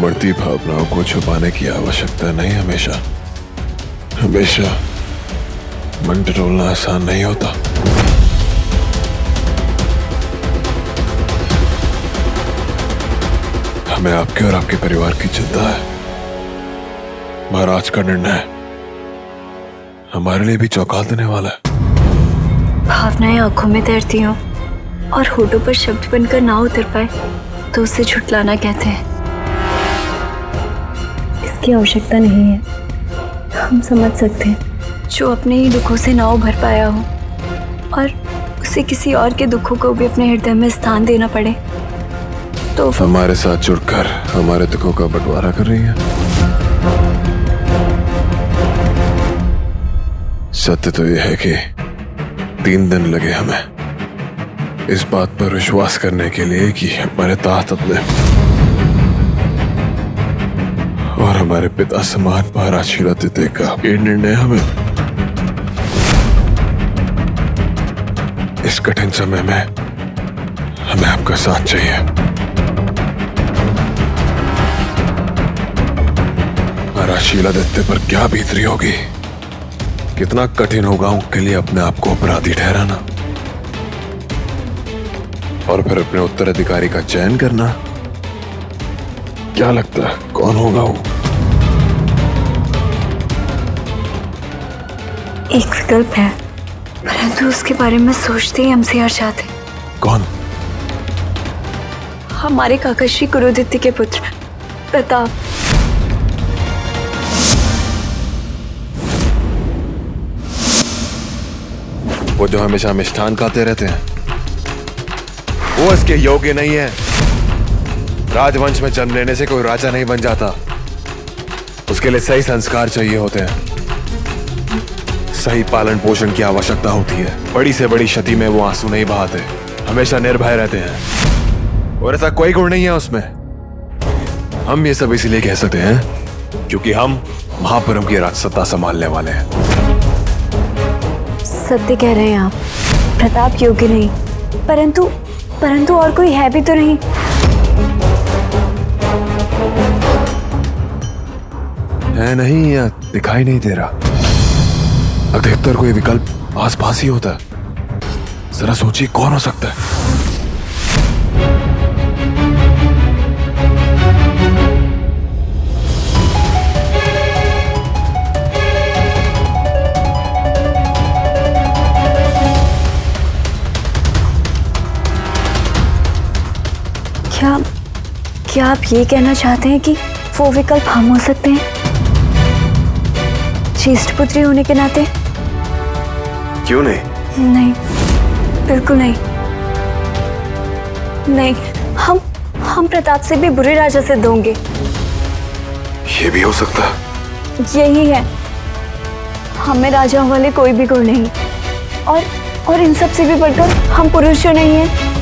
बढ़ती भावनाओं को छुपाने की आवश्यकता नहीं। हमेशा हमेशा मन टटोलना आसान नहीं होता। हमें आपके और आपके परिवार की चिंता है। महाराज का निर्णय हमारे लिए भी चौंका देने वाला है। भावनाएं आंखों में तैरती हों और होठों पर शब्द बनकर ना उतर पाए तो उसे झुठलाना कहते हैं। इसकी आवश्यकता नहीं है, हम समझ सकते हैं। जो अपने ही दुखों से ना उभर पाया हो और उसे किसी और के दुखों को भी अपने हृदय में स्थान देना पड़े तो हमारे साथ जुड़कर हमारे दुखों का बंटवारा कर रही है। सत्य तो यह है कि 3 दिन लगे हमें इस बात पर विश्वास करने के लिए कि हमारे तात अपने और हमारे पिता समान महाराज शीलादित्य का ये निर्णय हमें इस कठिन समय में हमें आपका साथ चाहिए। महाराज शीलादित्य पर क्या बीत रही होगी, कितना कठिन होगा उनके लिए अपने आप को अपराधी ठहराना और फिर अपने उत्तराधिकारी का चयन करना। क्या लगता है कौन होगा वो? एक विकल्प है, परंतु उसके बारे में सोचते ही हमसे हर्षाते। कौन? हमारे काका श्री कुरुदित्य के पुत्र प्रताप। वो जो हमेशा मिष्ठान खाते रहते हैं, वो इसके योग्य नहीं है। राजवंश में जन्म लेने से कोई राजा नहीं बन जाता। उसके लिए सही संस्कार चाहिए होते हैं, सही पालन पोषण की आवश्यकता होती है। बड़ी से बड़ी क्षति में वो आंसू नहीं बहाते, हमेशा निर्भय रहते हैं और ऐसा कोई गुण नहीं है उसमें। हम ये सब इसीलिए कह सकते हैं क्योंकि हम महापुरम की राजसत्ता संभालने वाले हैं। सत्य कह रहे हैं आप, प्रताप योग्य नहीं, परंतु और कोई है भी तो नहीं। है नहीं या दिखाई नहीं दे रहा? अधिकतर कोई विकल्प आसपास ही होता है। जरा सोचिए कौन हो सकता है? क्या आप ये कहना चाहते हैं कि वो विकल्प हम हो सकते हैं, ज्येष्ठ पुत्री होने के नाते? क्यों नहीं? नहीं, बिल्कुल नहीं। नहीं, हम प्रताप से भी बुरे राजा सिद्ध होंगे। ये भी हो सकता है। यही है, हमें राजाओं वाले कोई भी गुण नहीं और इन सब से भी बढ़कर हम पुरुष जो नहीं है।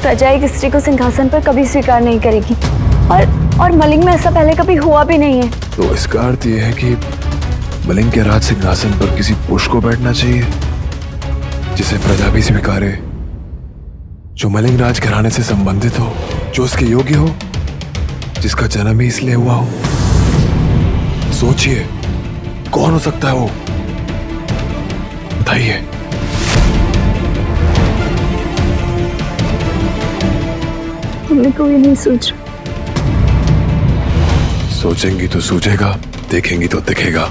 प्रजा एक स्त्री को सिंहासन पर कभी स्वीकार नहीं करेगी और मलिंग में ऐसा पहले कभी हुआ भी नहीं है। तो इसका अर्थ यह है कि मलिंग के राज सिंहासन पर किसी पुरुष को बैठना चाहिए जिसे प्रजा भी स्वीकारे, जो मलिंग राज घराने से संबंधित हो, जो उसके योग्य हो, जिसका जन्म ही इसलिए हुआ हो। सोचिए कौन हो सकता है वो, बताइए। हमने कोई नहीं सोच। सोचेंगी तो सूझेगा, देखेंगी तो दिखेगा।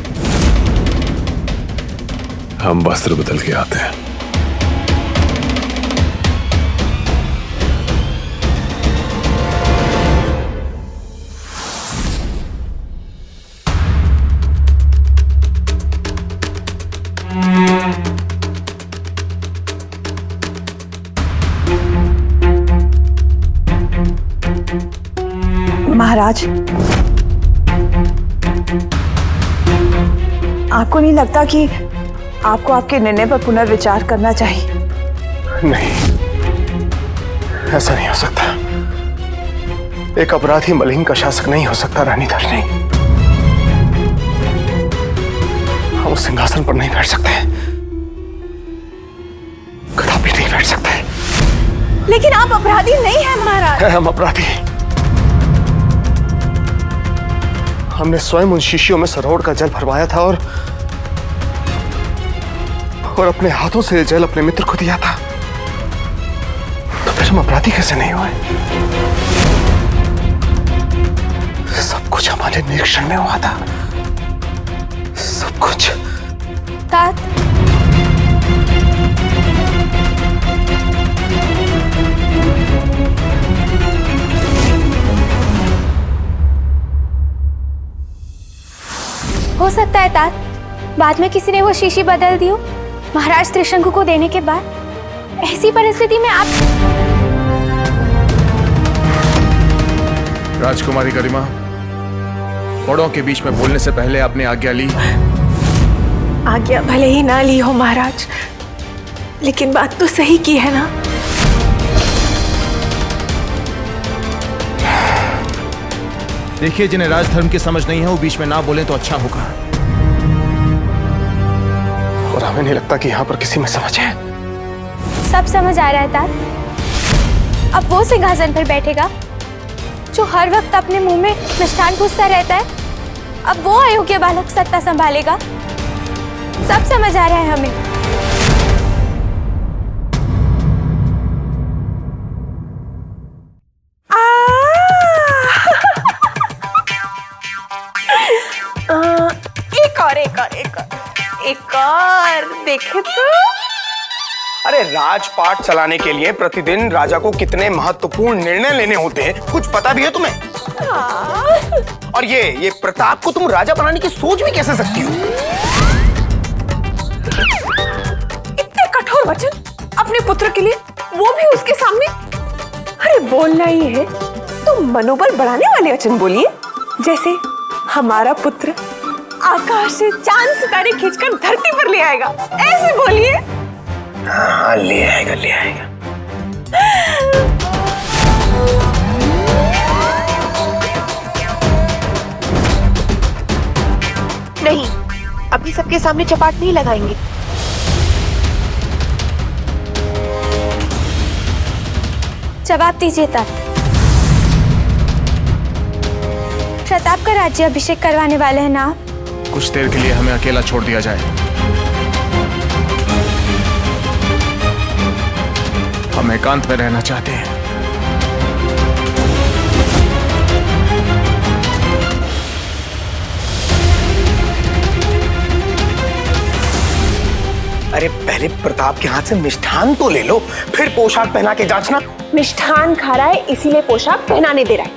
हम वस्त्र बदल के आते हैं। महाराज, आपको नहीं लगता कि आपको आपके निर्णय पर पुनर्विचार करना चाहिए? नहीं, ऐसा नहीं हो सकता। एक अपराधी मलिंग का शासक नहीं हो सकता रानी धरनी। हम उस सिंहासन पर नहीं बैठ सकते, कदापि नहीं बैठ सकते। लेकिन आप अपराधी नहीं हैं महाराज। हम अपराधी। हमने स्वयं उन शीशियों में सरोवर का जल भरवाया था और अपने हाथों से ये जल अपने मित्र को दिया था। तो फिर हम अपराधी कैसे नहीं हुए? सब कुछ हमारे निरीक्षण में हुआ था, सब कुछ। तात, हो सकता है तात, बाद में किसी ने वो शीशी बदल दी हो महाराज त्रिशंकु को देने के बाद। ऐसी परिस्थिति में आप। राजकुमारी गरिमा, बड़ों के बीच में बोलने से पहले आपने आज्ञा ली। आज्ञा भले ही ना ली हो महाराज, लेकिन बात तो सही की है ना। देखिए, जिन्हें राजधर्म की समझ नहीं है वो बीच में ना बोले तो अच्छा होगा। और हमें नहीं लगता कि यहाँ पर किसी में समझ है। सब समझ आ रहा है तात। अब वो सिंहासन पर बैठेगा जो हर वक्त अपने मुंह में मिष्ठान पूछता रहता है। अब वो अयोग्य बालक सत्ता संभालेगा। सब समझ आ रहा है हमें। एक और देखे तो। अरे राजपाट चलाने के लिए प्रतिदिन राजा को कितने महत्वपूर्ण निर्णय लेने होते हैं, कुछ पता भी है तुम्हें? और ये प्रताप को तुम राजा बनाने की सोच भी कैसे सकती हो? इतने कठोर वचन अपने पुत्र के लिए, वो भी उसके सामने। अरे बोलना ही है तो मनोबल बढ़ाने वाले वचन बोलिए, जैसे हमारा पुत्र आकाश से चांद सितारे खींचकर धरती पर ले आएगा, ऐसे बोलिए। हाँ, ले आएगा, ले आएगा। नहीं, अभी सबके सामने चपाट नहीं लगाएंगे। जवाब दीजिए तात। प्रताप का राज्य अभिषेक करवाने वाले हैं ना आप? कुछ देर के लिए हमें अकेला छोड़ दिया जाए। हम एकांत में रहना चाहते हैं। अरे पहले प्रताप के हाथ से मिष्ठान तो ले लो, फिर पोशाक पहना के जांचना। मिष्ठान खा रहा है इसीलिए पोशाक पहनाने दे रहा है।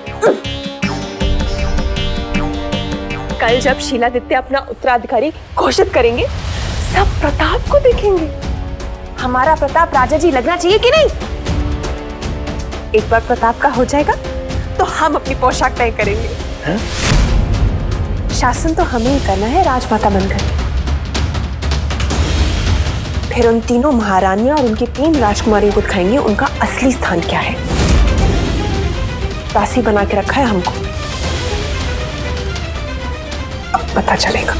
कल जब शीलादित्य अपना उत्तराधिकारी घोषित करेंगे, सब प्रताप को देखेंगे। हमारा प्रताप राजा जी लगना चाहिए कि नहीं? एक बार प्रताप का हो जाएगा तो हम अपनी पोशाक तय करेंगे। है? शासन तो हमें ही करना है राजमाता बनकर। फिर उन तीनों महारानियां और उनकी 3 राजकुमारियों को दिखाएंगे उनका असली स्थान क्या है। दासी बना के रखा है हमको, अब पता चलेगा।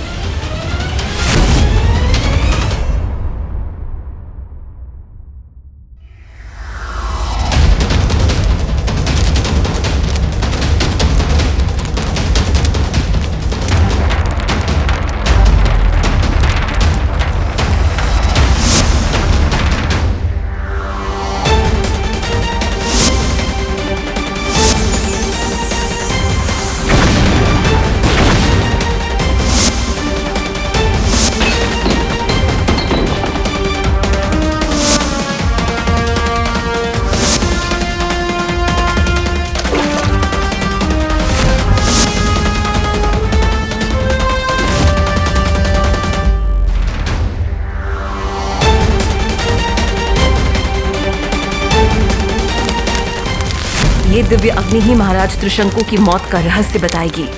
ये दिव्य अग्नि ही महाराज त्रिशंकु की मौत का रहस्य बताएगी।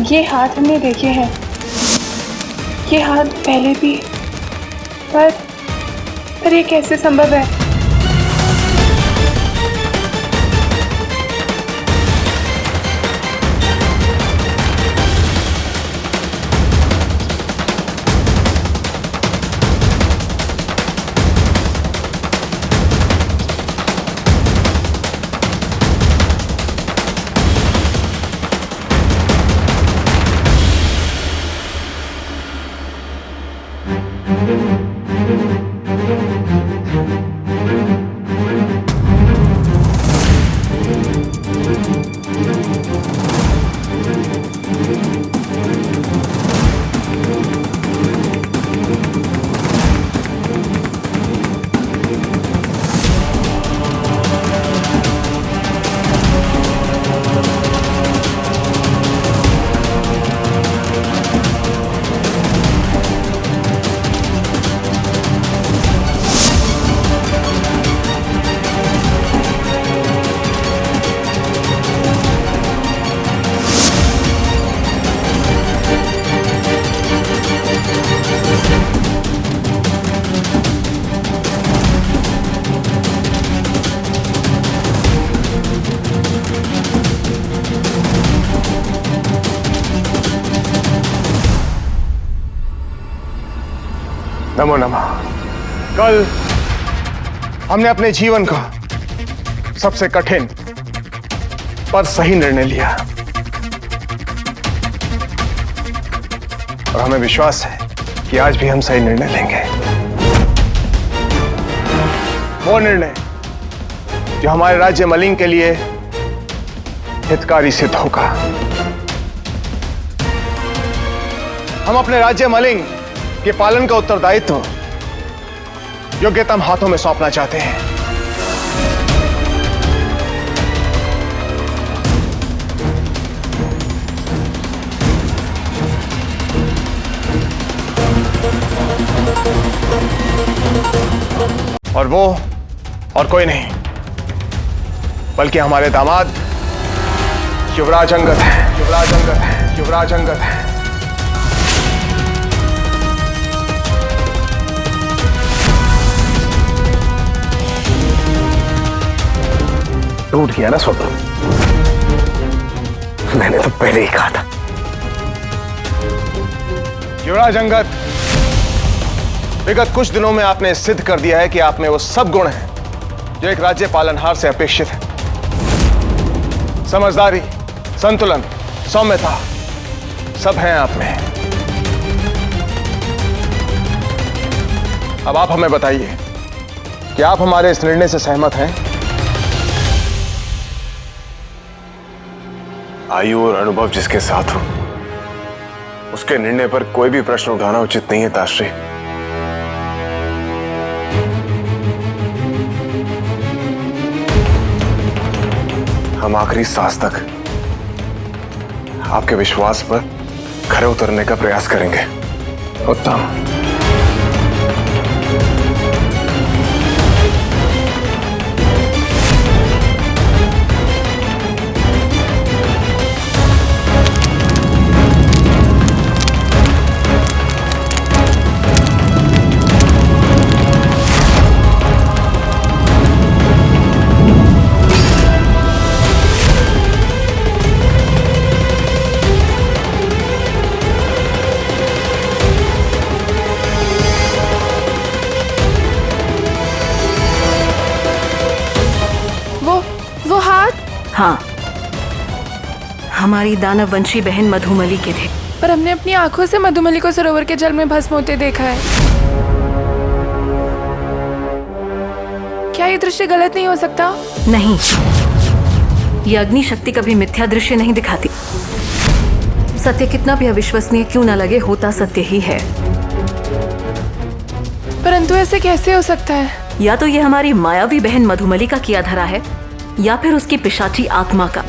ये हाथ हमने देखे हैं, ये हाथ पहले भी, पर ये कैसे संभव है? नमो नमः। कल हमने अपने जीवन का सबसे कठिन पर सही निर्णय लिया और हमें विश्वास है कि आज भी हम सही निर्णय लेंगे। वो निर्णय जो हमारे राज्य मलिंग के लिए हितकारी सिद्ध होगा। हम अपने राज्य मलिंग के पालन का उत्तरदायित्व योग्यतम हाथों में सौंपना चाहते हैं। और वो और कोई नहीं बल्कि हमारे दामाद युवराज अंगद है। युवराज अंगद है। युवराज अंगद है। टूट गया ना स्वप्न, मैंने तो पहले ही कहा था। युवराज अंगद, विगत कुछ दिनों में आपने सिद्ध कर दिया है कि आप में वो सब गुण हैं जो एक राज्य पालनहार से अपेक्षित है। समझदारी, संतुलन, सौम्यता सब हैं आप में। अब आप हमें बताइए कि आप हमारे इस निर्णय से सहमत हैं? आयु और अनुभव जिसके साथ हो उसके निर्णय पर कोई भी प्रश्न उठाना उचित नहीं है ताश्री। हम आखिरी सांस तक आपके विश्वास पर खरे उतरने का प्रयास करेंगे। उत्तम। हाँ, हमारी दानववंशी बहन मधुमली के थे। पर हमने अपनी आंखों से मधुमली को सरोवर के जल में भस्म होते देखा है। क्या ये दृश्य गलत नहीं हो सकता? नहीं, ये अग्नि शक्ति कभी मिथ्या दृश्य नहीं दिखाती। सत्य कितना भी अविश्वसनीय क्यों न लगे, होता सत्य ही है। परंतु ऐसे कैसे हो सकता है? या तो ये हमारी मायावी बहन मधुमली का किया धरा है या फिर उसकी पिशाची आत्मा का।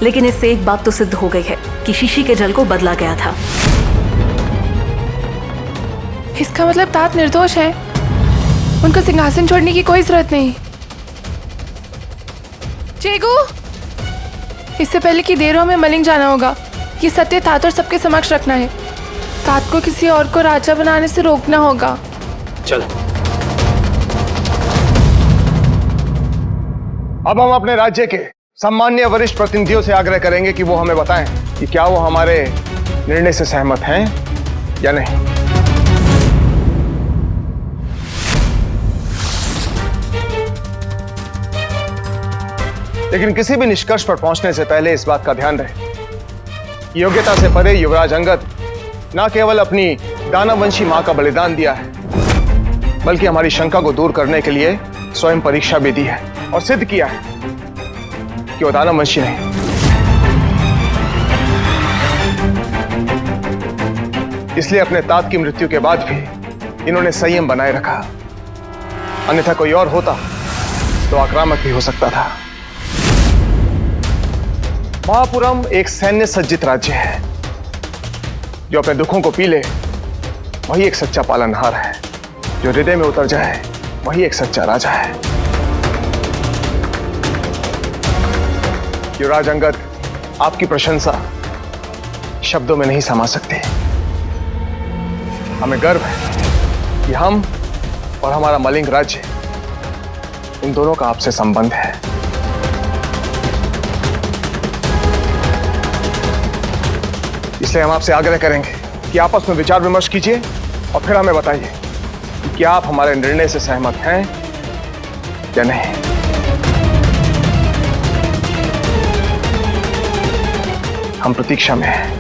लेकिन इससे एक बात तो सिद्ध हो गई है कि शीशी के जल को बदला गया था। इसका मतलब तात निर्दोष है, उनको सिंहासन छोड़ने की कोई जरूरत नहीं। चेगू, इससे पहले कि देर हो हमें मलिंग जाना होगा। ये सत्य तात और सबके समक्ष रखना है। तात को किसी और को राजा बनाने से रोकना होगा। चल। अब हम अपने राज्य के सम्मान्य वरिष्ठ प्रतिनिधियों से आग्रह करेंगे कि वो हमें बताएं कि क्या वो हमारे निर्णय से सहमत हैं या नहीं। लेकिन किसी भी निष्कर्ष पर पहुंचने से पहले इस बात का ध्यान रहे, योग्यता से परे युवराज अंगद न केवल अपनी दानववंशी मां का बलिदान दिया है, बल्कि हमारी शंका को दूर करने के लिए स्वयं परीक्षा भी दी है और सिद्ध किया है कि वो दानववंशी नहीं। इसलिए अपने तात की मृत्यु के बाद भी इन्होंने संयम बनाए रखा, अन्यथा कोई और होता तो आक्रामक भी हो सकता था। महापुरम एक सैन्य सज्जित राज्य है। जो अपने दुखों को पी ले वही एक सच्चा पालनहार है, जो हृदय में उतर जाए वही एक सच्चा राजा है। युवराज अंगद, आपकी प्रशंसा शब्दों में नहीं समा सकती। हमें गर्व है कि हम और हमारा मलिंग राज्य, इन दोनों का आपसे संबंध है। इसलिए हम आपसे आग्रह करेंगे कि आपस में विचार विमर्श कीजिए और फिर हमें बताइए कि क्या आप हमारे निर्णय से सहमत हैं या नहीं। हम प्रतीक्षा में हैं।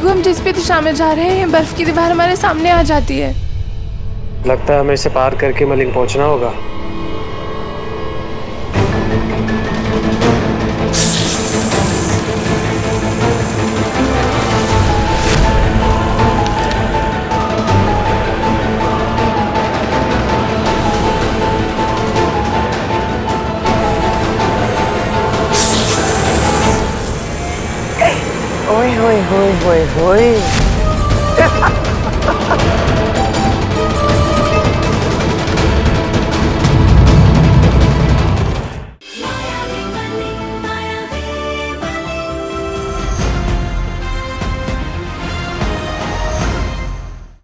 हम जिस भी दिशा में जा रहे हैं, बर्फ की दीवार हमारे सामने आ जाती है। लगता है हमें इसे पार करके मलिंग पहुंचना होगा। ओए होए होए होए होए